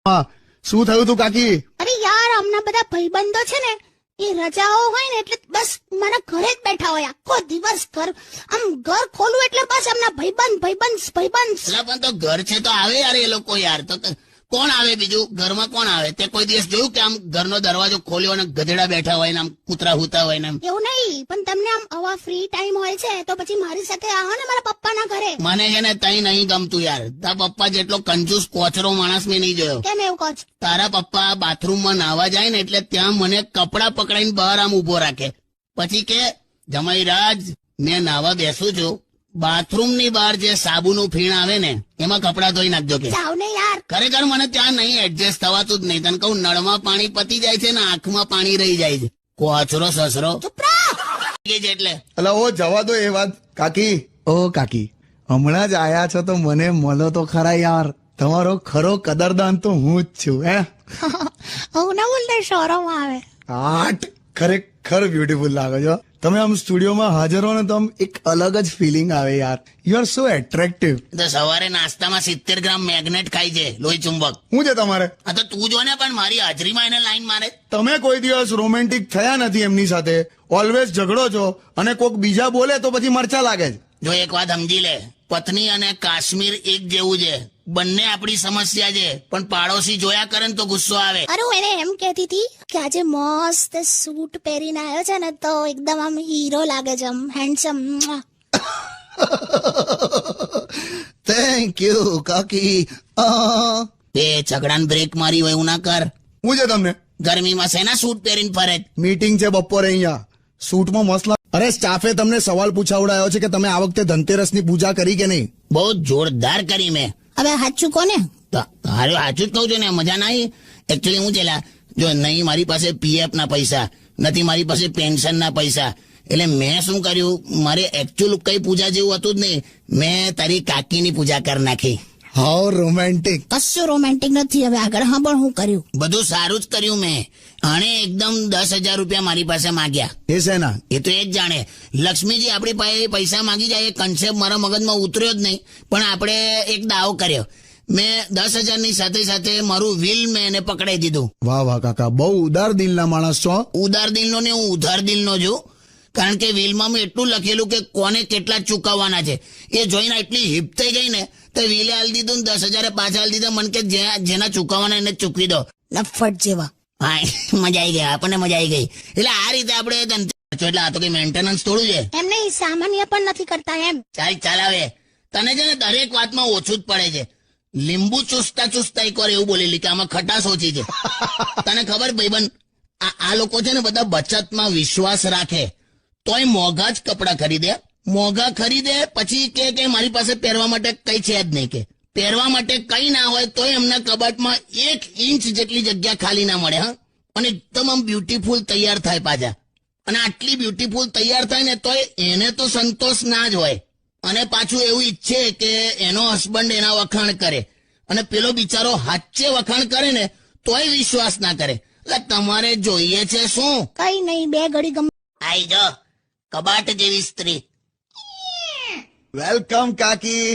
શું થયું તું કાકી? અરે યાર, હમણાં બધા ભાઈબંધો છે ને, એ રજાઓ હોય ને એટલે બસ મારા ઘરે જ બેઠા હોય આખો દિવસ. ઘર ખોલું એટલે બસ હમણાં ભાઈબંધ. પણ તો ઘર છે તો આવે યાર એ લોકો. યાર તો કોણ આવે બીજું? ઘરમાં કોણ આવે? તે કોઈ દિવસ જોયું કે આમ ઘરનો દરવાજો ખોલ્યો અને ગધેડા બેઠા હોય ને આમ કૂતરા હુતા હોય ને? એવું નહીં, પણ તમને આમ આવા ફ્રી ટાઈમ હોય છે તો પછી મારી સાથે આવો ને મારા પપ્પાના ઘરે. મને છે ને તઈ નહીં ગમતું યાર. તારા પપ્પા જેટલો કંજૂસ કોચરો માણસ મેં નહીં જોયો. કેમ એવું કહો છો? તારા પપ્પા બાથરૂમમાં નાવા જાય ને એટલે ત્યાં મને કપડા પકડાઈને બહાર આમ ઉભો રાખે. પછી કે જમાઈ રાજ, મેં નાવા બેસું છું, બાથરૂમની બહાર જે સાબુનું ફીણ આવે ને એમાં કપડા ધોઈ નાખજો કે. જાવ ને યાર. ખરેખર મને ત્યાં નહીં એડજસ્ટ થવાતું જ નહીં. તને કહું, નળમાં પાણી પતી જાય છે ને આંખમાં પાણી રહી જાય છે. કોચરો સસરો એટલે અલા ઓ જવા દો એ વાત. કાકી, ઓ કાકી, હમણાં જ આયા છો તો મને મળો તો ખરા યાર. તમારો ખરો કદરદાન તો હું જ છું. હે હું ના બોલતા, શરમ આવે. આટ ખરેખર બ્યુટીફુલ લાગો છો તમે. આમ સ્ટુડિયોમાં હાજર હો ને તો આમ એક અલગ જ ફિલિંગ આવે યાર. You are so attractive. તો સવારે નાસ્તામાં 70 ગ્રામ મેગ્નેટ ખાય છે, લોહી ચુંબક. શું છે તમારે? આ તો તું જો ને, પણ મારી હાજરીમાં એને લાઈન મારે. તમે કોઈ દિવસ રોમેન્ટિક થયા નથી એમની સાથે. ઓલવેઝ ઝઘડો છો અને કોઈક બીજા બોલે તો પછી મરચા લાગે છે. જો એક વાત સમજી લે, પત્ની અને કાશ્મીર એક જેવું છે. બંને આપણી સમસ્યા છે, પણ પાડોશી જોયા કરે ને તો ગુસ્સો આવે. અરે હું એને એમ કહેતી હતી કે આજે મસ્ત સૂટ પહેરીને આવ્યો છે ને તો એકદમ આમ હીરો લાગે છે, આમ હેન્ડસમ. થેન્ક યુ કાકી. એ ઝઘડાને બ્રેક મારી હોય એવું ના કર. શું છે તમને? ગરમીમાં શેના સૂટ પહેરીને ફરે? મીટિંગ છે બપોરે અહીંયા. સૂટમાં મસલા. અરે સ્ટાફે તમને સવાલ પૂછાવડાયો છે કે તમે આ વખતે ધનતેરસની પૂજા કરી કે નહીં? બહુ જોરદાર કરી મેં. હવે સાચું કોને? તારે સાચું જ કહું છું ને, મજા ના આવી. એકચ્યુઅલી હું છેલા, જો નહીં મારી પાસે પીએફ ના પૈસા નથી, મારી પાસે પેન્શન ના પૈસા. એટલે મેં શું કર્યું, મારે એકચ્યુઅલ કઈ પૂજા જેવું હતું જ નહીં. મેં તારી કાકીની પૂજા કરી નાખી. How romantic. કશું રોમેન્ટિક નથી. હવે આગળ હા, પણ હું કર્યું બધું સારું જ કર્યું મેં. આણે એકદમ 10,000 રૂપિયા મારી પાસે માંગ્યા. એ શેના? એ તો એ જ જાણે. લક્ષ્મીજી આપણી પાસે પૈસા માંગી જાય એ કન્સેપ્ટ મારા મગજમાં ઉતર્યો જ નહીં. પણ આપણે એક દાવો કર્યો. મેં 10,000 ની સાથે સાથે મારું વિલ મેં એને પકડાઈ દીધું. વાહ વાહ કાકા, બહુ ઉદાર દિલના માણસ છો. ઉદાર દિલનો ને હું ઉધાર દિલનો છું. કારણ કે વિલમાં મેં એટલું લખેલું કે કોને કેટલા ચૂકવવાના છે. એ જોઈને એટલી હિપ થઈ ગઈ ને તો વિલે હાલ દીધું ને 10,000 પાછા હાલ દીધા. મને કે જેના ચૂકવવાના એને ચૂકવી દો. નફટ જેવા. હા, મજા આવી ગઈ, આપણને મજા આવી ગઈ. એટલે આ રીતે આપણે એટલે આ તો કઈ મેન્ટેનન્સ થોડું છે. એમ નહીં, સામાન્ય પણ નથી કરતા એમ. ચાલ આવે. તને છે ને દરેક વાતમાં ઓછું જ પડે છે. લીંબુ ચૂસતા એક વાર એવું બોલેલી કે આમાં ખટાશ ઓછી છે. તને ખબર ભાઈબંધ, આ લોકો છે ને બધા બચતમાં વિશ્વાસ રાખે તોય મોંઘા જ કપડા ખરીદે. મોંઘા ખરીદે પછી કે મારી પાસે પહેરવા માટે કઈ છે જ નહીં. કે પહેરવા માટે કઈ ના હોય તોય એમના કબાટમાં 1 ઇંચ જેટલી જગ્યા ખાલી ના મળે. હા, અને એકદમ આમ બ્યુટીફુલ તૈયાર થાય પાછા. અને આટલી બ્યુટીફુલ તૈયાર થાય ને તોય એને તો સંતોષ ના જ હોય. અને પાછું એવું ઈચ્છે કે એનો હસબન્ડ એના વખાણ કરે. અને પેલો બિચારો હાચે વખાણ કરે ને તોય વિશ્વાસ ના કરે. એટલે તમારે જોઈએ છે શું? કઈ નહીં, 2 ઘડી ગમ. આઈ જો કબાટ જેવી સ્ત્રી. વેલકમ કાકી.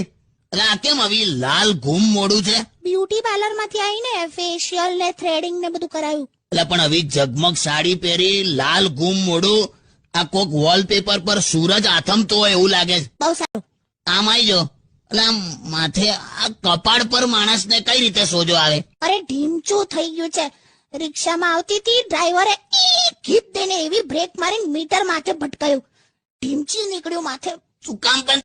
એટલે આ કેમ આવી લાલ ઘૂમ મોડું છે? બ્યુટી પાર્લર માંથી આવીને ફેશિયલ ને થ્રેડિંગ ને બધું કરાયું. એટલે પણ આવી ઝગમગ સાડી પહેરી, લાલ ઘૂમ મોડું, આ કોક વોલપેપર પર સૂરજ આથમતો હોય એવું લાગે છે. બહુ સારું. આમ આવી જો. એટલે આમ માથે આ કપાળ પર માણસને કઈ રીતે સોજો આવે? અરે ઢીમચું થઈ ગયું છે. રિક્ષામાં આવતી હતી, ડ્રાઈવરે ઘીપ દઈને એવી બ્રેક મારીને મીટર માથે ભટકાયું. ઢીમચી નીકળ્યું માથે. શું કામ પણ